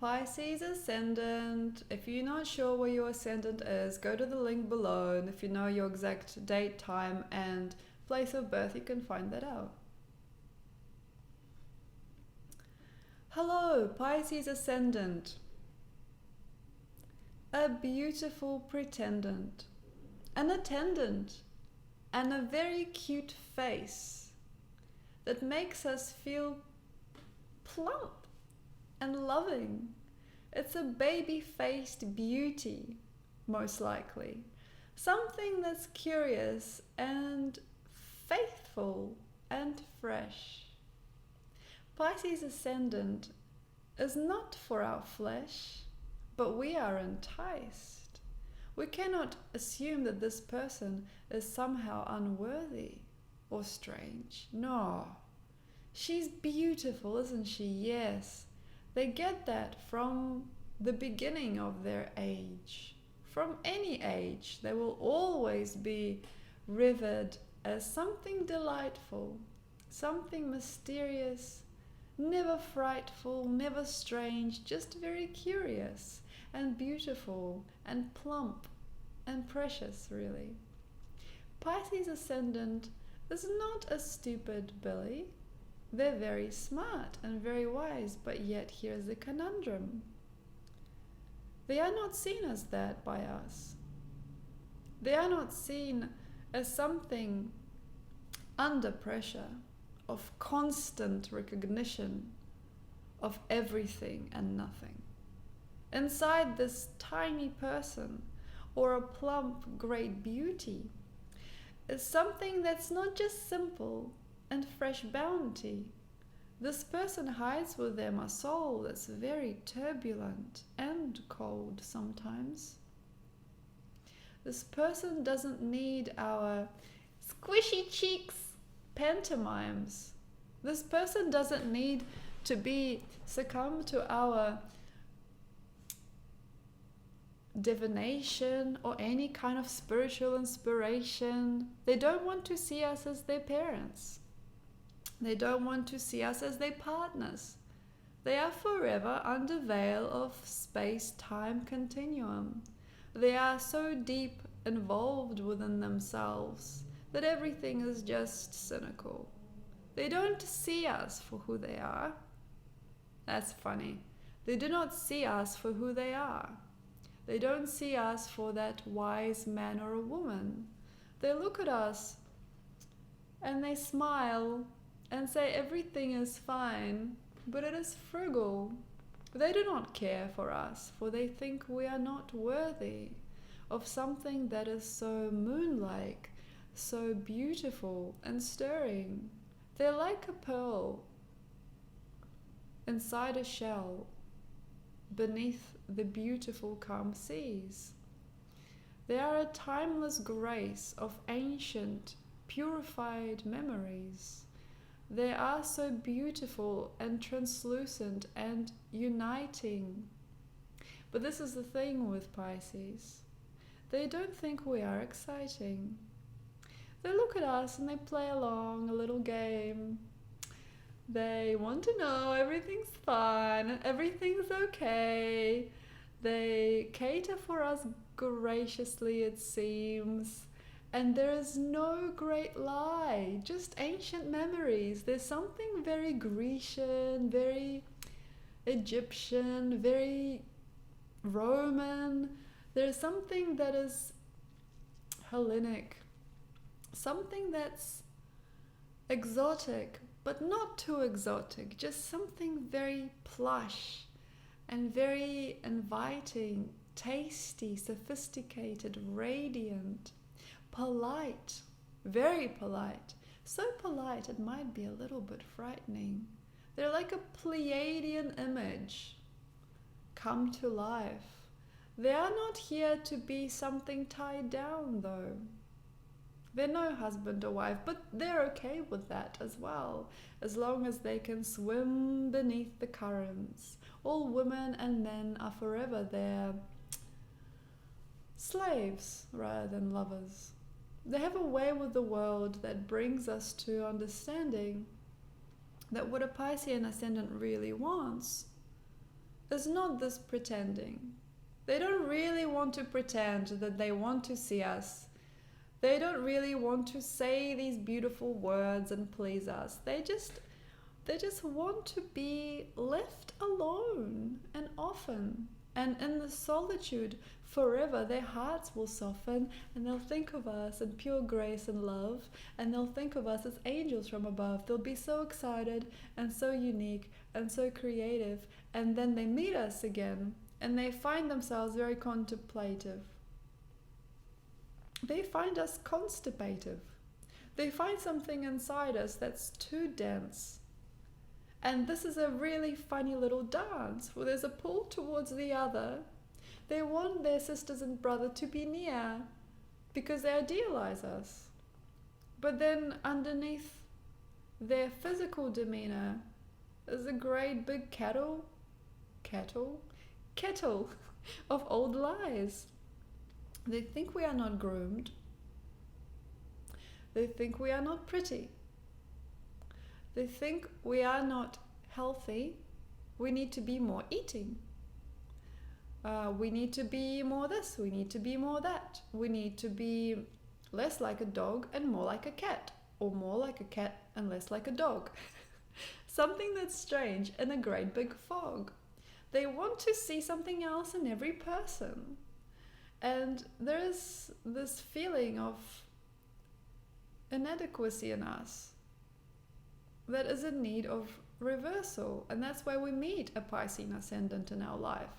Pisces Ascendant. If you're not sure where your Ascendant is, go to the link below, and if you know your exact date, time, and place of birth, you can find that out. Hello, Pisces Ascendant. A beautiful pretendant, an attendant, and a very cute face that makes us feel plump and loving. It's a baby-faced beauty, most likely. Something that's curious and faithful and fresh. Pisces Ascendant is not for our flesh, but we are enticed. We cannot assume that this person is somehow unworthy or strange. No. She's beautiful, isn't she? Yes. They get that from the beginning of their age. From any age, they will always be revered as something delightful, something mysterious, never frightful, never strange, just very curious and beautiful and plump and precious, really. Pisces Ascendant is not a stupid Billy. They're very smart and very wise, but yet here's the conundrum. They are not seen as that by us. They are not seen as something under pressure of constant recognition of everything and nothing. Inside this tiny person, or a plump great beauty, is something that's not just simple and fresh bounty. This person hides with them a soul that's very turbulent and cold sometimes. This person doesn't need our squishy cheeks pantomimes. This person doesn't need to succumb to our divination or any kind of spiritual inspiration. They don't want to see us as their parents. They don't want to see us as their partners. They are forever under veil of space-time continuum. They are so deep involved within themselves that everything is just cynical. They don't see us for who they are. That's funny. They do not see us for who they are. They don't see us for that wise man or a woman. They look at us and they smile and say everything is fine, but it is frugal. They do not care for us, for they think we are not worthy of something that is so moon-like, so beautiful and stirring. They're like a pearl inside a shell beneath the beautiful calm seas. They are a timeless grace of ancient, purified memories. They are so beautiful and translucent and uniting. But this is the thing with Pisces. They don't think we are exciting. They look at us and they play along a little game. They want to know everything's fine and everything's okay. They cater for us graciously, it seems. And there is no great lie, just ancient memories. There's something very Grecian, very Egyptian, very Roman. There's something that is Hellenic, something that's exotic, but not too exotic, just something very plush and very inviting, tasty, sophisticated, radiant, polite, very polite. So polite it might be a little bit frightening. They're like a Pleiadian image come to life. They are not here to be something tied down though. They're no husband or wife, but they're okay with that as well, as long as they can swim beneath the currents. All women and men are forever their slaves rather than lovers. They have a way with the world that brings us to understanding that what a Piscean ascendant really wants is not this pretending. They don't really want to pretend that they want to see us. They don't really want to say these beautiful words and please us. They just want to be left alone and often. And in the solitude forever, their hearts will soften and they'll think of us in pure grace and love, and they'll think of us as angels from above. They'll be so excited and so unique and so creative, and then they meet us again and they find themselves very contemplative. They find us constipative. They find something inside us that's too dense. And this is a really funny little dance where there's a pull towards the other. They want their sisters and brother to be near because they idealize us. But then underneath their physical demeanor is a great big kettle of old lies. They think we are not groomed. They think we are not pretty. They think we are not healthy. We need to be more eating. We need to be more this. We need to be more that. We need to be less like a dog and more like a cat. Or more like a cat and less like a dog. Something that's strange in a great big fog. They want to see something else in every person. And there is this feeling of inadequacy in us that is in need of reversal. And that's why we meet a Pisces Ascendant in our life.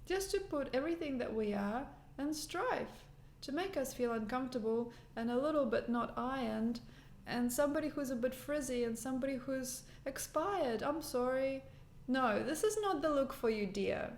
Just to put everything that we are in strife, to make us feel uncomfortable and a little bit not ironed, and somebody who's a bit frizzy and somebody who's expired. I'm sorry. No, this is not the look for you, dear.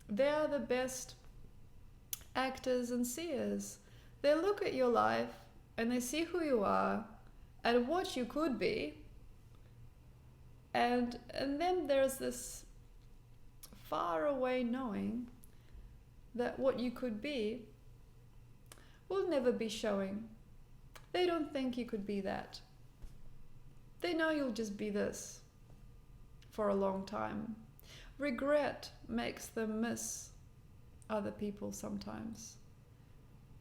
They are the best actors and seers. They look at your life and they see who you are and what you could be. And then there's this far away knowing that what you could be will never be showing. They don't think you could be that. They know you'll just be this for a long time. Regret makes them miss other people sometimes.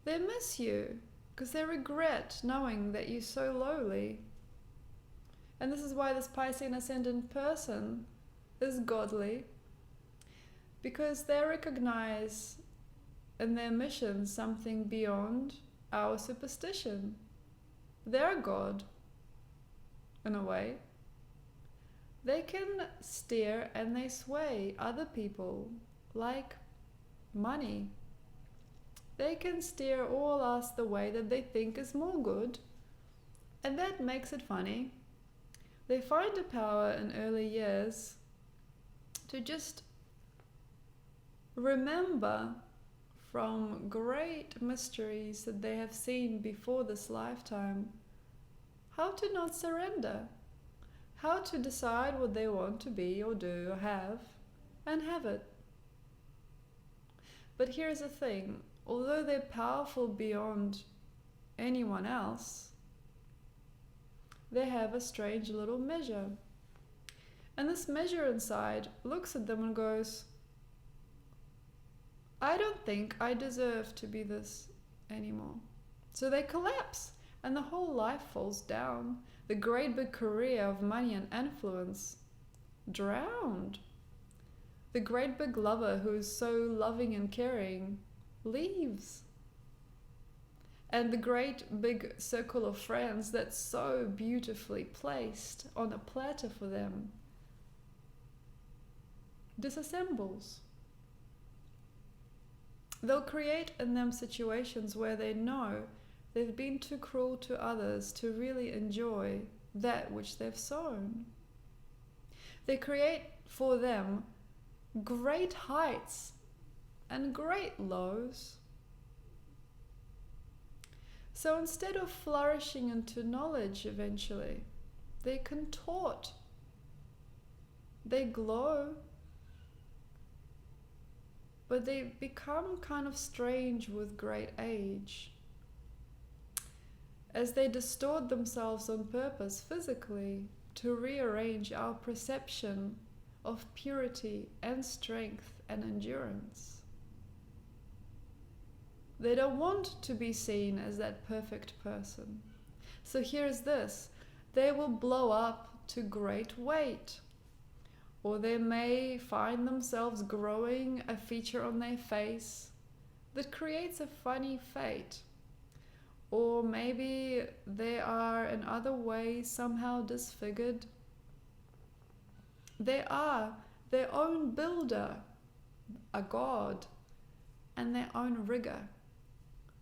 They miss you because they regret knowing that you're so lowly. And this is why this Pisces Ascendant person is godly, because they recognize in their mission something beyond our superstition. They're God, in a way. They can steer and they sway other people like money. They can steer all us the way that they think is more good, and that makes it funny. They find a power in early years to just remember from great mysteries that they have seen before this lifetime how to not surrender, how to decide what they want to be or do or have, and have it. But here's the thing, although they're powerful beyond anyone else, they have a strange little measure. And this measure inside looks at them and goes, I don't think I deserve to be this anymore. So they collapse and the whole life falls down. The great big career of money and influence drowned. The great big lover who is so loving and caring leaves. And the great big circle of friends that's so beautifully placed on a platter for them disassembles. They'll create in them situations where they know they've been too cruel to others to really enjoy that which they've sown. They create for them great heights and great lows. So instead of flourishing into knowledge eventually, they contort, they glow, but they become kind of strange with great age. As they distort themselves on purpose physically to rearrange our perception of purity and strength and endurance. They don't want to be seen as that perfect person. So here's this. They will blow up to great weight. Or they may find themselves growing a feature on their face that creates a funny fate. Or maybe they are in other ways somehow disfigured. They are their own builder, a god, and their own rigger.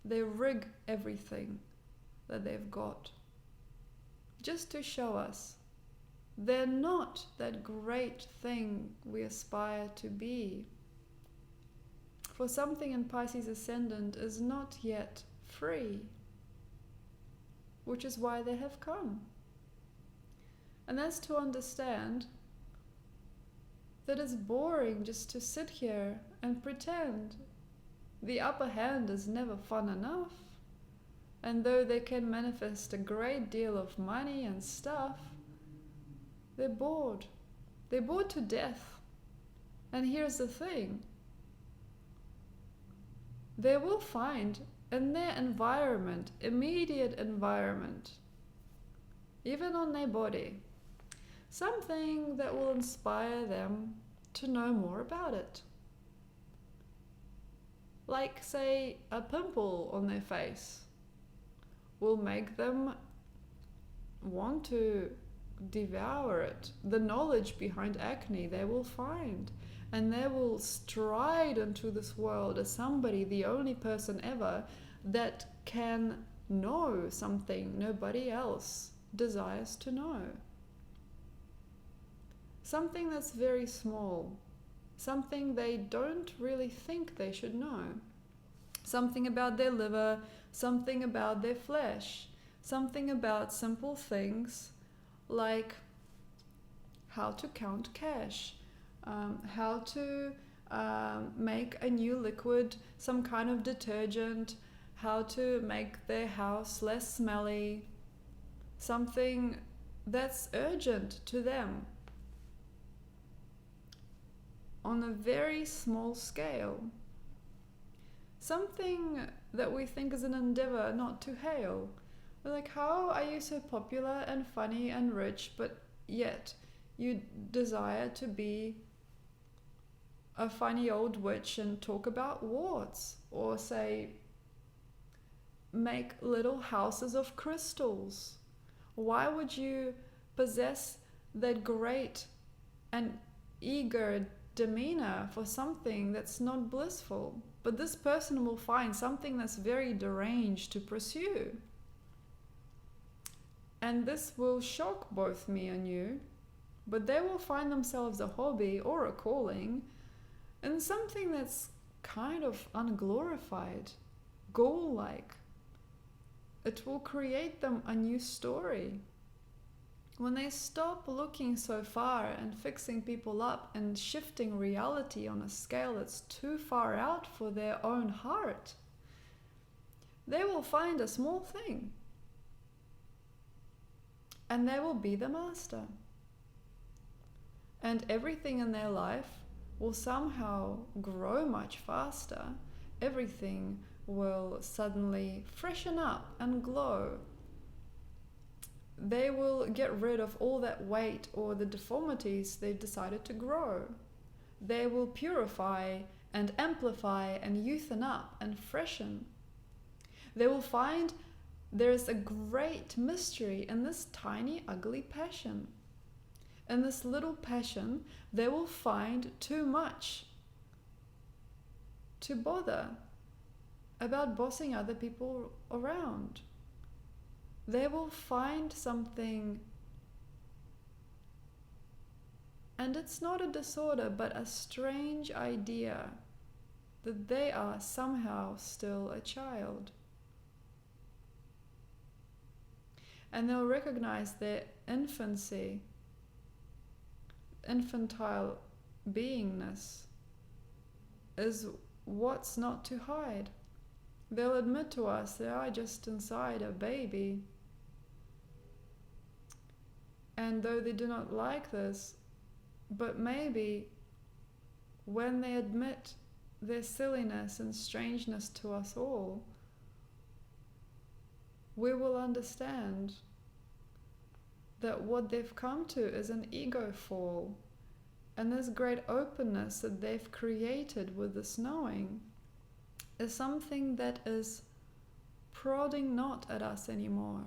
They rig everything that they've got just to show us they're not that great thing we aspire to be. For something in Pisces Ascendant is not yet free, which is why they have come. And that's to understand that it's boring just to sit here and pretend. The upper hand is never fun enough. And though they can manifest a great deal of money and stuff, they're bored. They're bored to death. And here's the thing. They will find in their environment, immediate environment, even on their body, something that will inspire them to know more about it. Like, say, a pimple on their face will make them want to devour it. The knowledge behind acne they will find, and they will stride into this world as somebody, the only person ever, that can know something nobody else desires to know. Something that's very small, something they don't really think they should know. Something about their liver, something about their flesh, something about simple things like how to count cash, how to make a new liquid, some kind of detergent, how to make their house less smelly, something that's urgent to them on a very small scale. Something that we think is an endeavor not to hail. We're like, how are you so popular and funny and rich, but yet you desire to be a funny old witch and talk about warts, or say, make little houses of crystals? Why would you possess that great and eager demeanor for something that's not blissful? But this person will find something that's very deranged to pursue. And this will shock both me and you, but they will find themselves a hobby or a calling in something that's kind of unglorified, Godlike. It will create them a new story. When they stop looking so far and fixing people up and shifting reality on a scale that's too far out for their own heart, they will find a small thing and they will be the master. And everything in their life will somehow grow much faster. Everything will suddenly freshen up and glow. They will get rid of all that weight or the deformities they've decided to grow. They will purify and amplify and youthen up and freshen. They will find there's a great mystery in this tiny, ugly passion. In this little passion, they will find too much to bother about bossing other people around. They will find something, and it's not a disorder, but a strange idea that they are somehow still a child. And they'll recognize their infancy, infantile beingness is what's not to hide. They'll admit to us they are just inside a baby. And though they do not like this, But maybe when they admit their silliness and strangeness to us all, we will understand that what they've come to is an ego fall, and this great openness that they've created with this knowing is something that is prodding not at us anymore.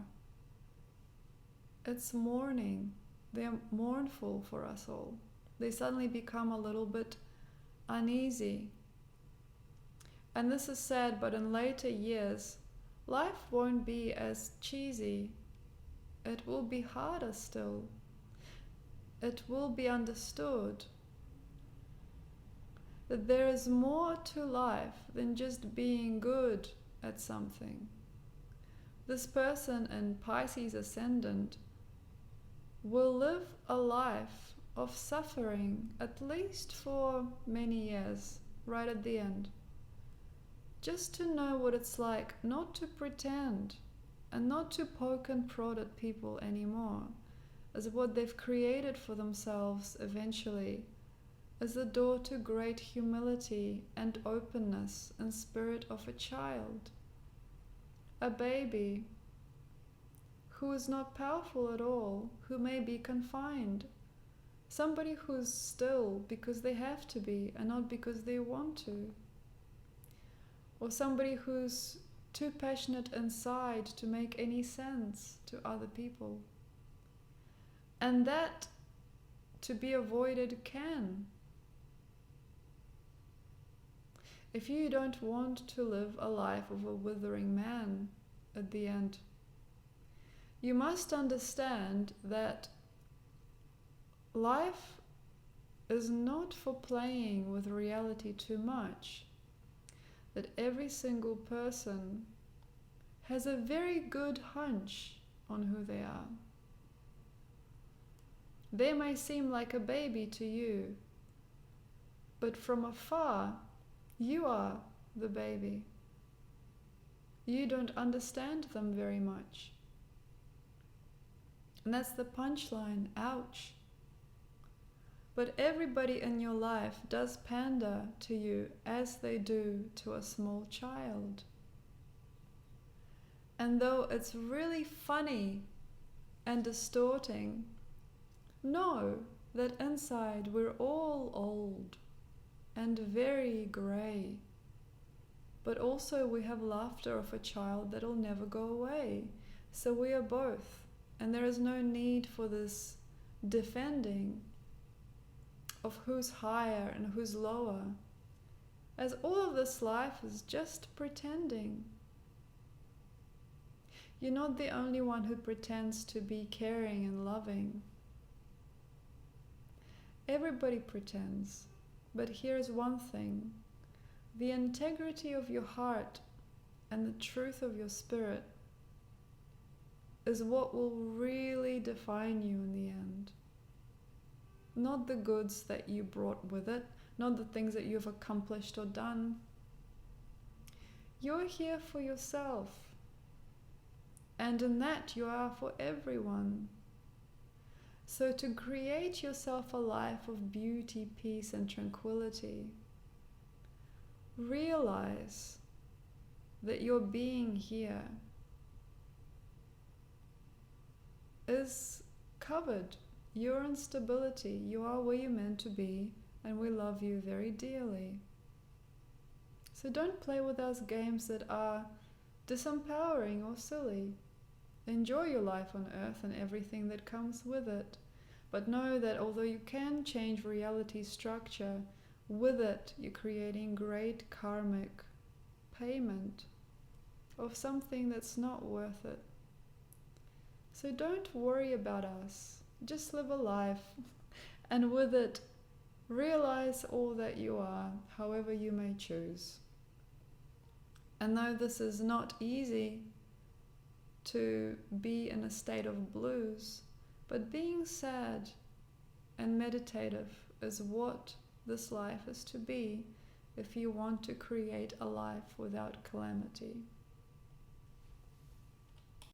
It's mourning. They're mournful for us all. They suddenly become a little bit uneasy. And this is sad, but in later years, life won't be as cheesy. It will be harder still. It will be understood that there is more to life than just being good at something. This person in Pisces Ascendant will live a life of suffering, at least for many years, right at the end. Just to know what it's like not to pretend and not to poke and prod at people anymore, as what they've created for themselves eventually is the door to great humility and openness and spirit of a child, a baby who is not powerful at all, who may be confined, somebody who's still because they have to be and not because they want to, or somebody who's too passionate inside to make any sense to other people. And that, to be avoided, can. If you don't want to live a life of a withering man at the end, you must understand that life is not for playing with reality too much, that every single person has a very good hunch on who they are. They may seem like a baby to you, but from afar, you are the baby. You don't understand them very much. And that's the punchline, ouch. But everybody in your life does pander to you as they do to a small child. And though it's really funny and distorting, know that inside we're all old and very grey. But also we have laughter of a child that'll never go away. So we are both. And there is no need for this defending of who's higher and who's lower, as all of this life is just pretending. You're not the only one who pretends to be caring and loving. Everybody pretends, but here's one thing. The integrity of your heart and the truth of your spirit is what will really define you in the end. Not the goods that you brought with it, not the things that you've accomplished or done. You're here for yourself. And in that you are for everyone. So to create yourself a life of beauty, peace and tranquility, realize that your being here is covered. You're in stability. You are where you're meant to be, and we love you very dearly. So don't play with those games that are disempowering or silly. Enjoy your life on earth and everything that comes with it. But know that although you can change reality structure, with it you're creating great karmic payment of something that's not worth it. So don't worry about us. Just live a life, and with it, realize all that you are, however you may choose. And though this is not easy to be in a state of blues, but being sad and meditative is what this life is to be if you want to create a life without calamity.